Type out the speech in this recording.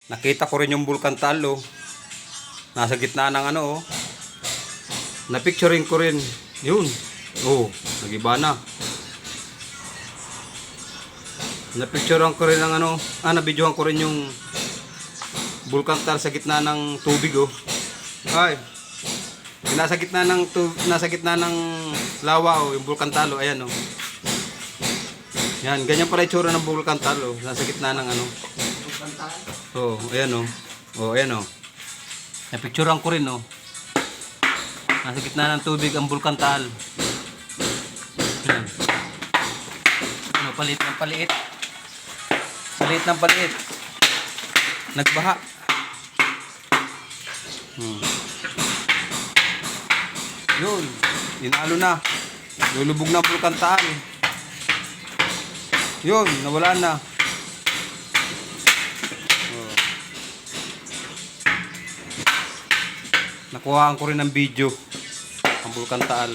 Nakita ko rin yung Bulkan Taal, oh. Nasa gitna ng ano, oh. Na-picturing ko rin. Yun. Oh, nagiba na. Na-picturean ko rin ng ano, na-videohan ko rin yung Bulkan Taal sa gitna ng tubig, oh. Ay. Nasa gitna ng lawa, oh, yung Bulkan Taal, oh. Ayan, oh. Yan, ganyan pala itsura ng Bulkan Taal, oh. Nasa gitna ng ano. Oh, ayan, oh. Oh, ayan, oh. Na-picturean ko rin, oh. Nasa gitna ng tubig ang Bulkan Taal. Yan. Ano, paliit ng paliit. Paliit ng paliit. Nagbaha. Yun. Inalo na. Lulubog na ang Bulkan Taal. Yun, nawala na. Oh. Nakuhaan ko rin ng video ang Bulkan Taal.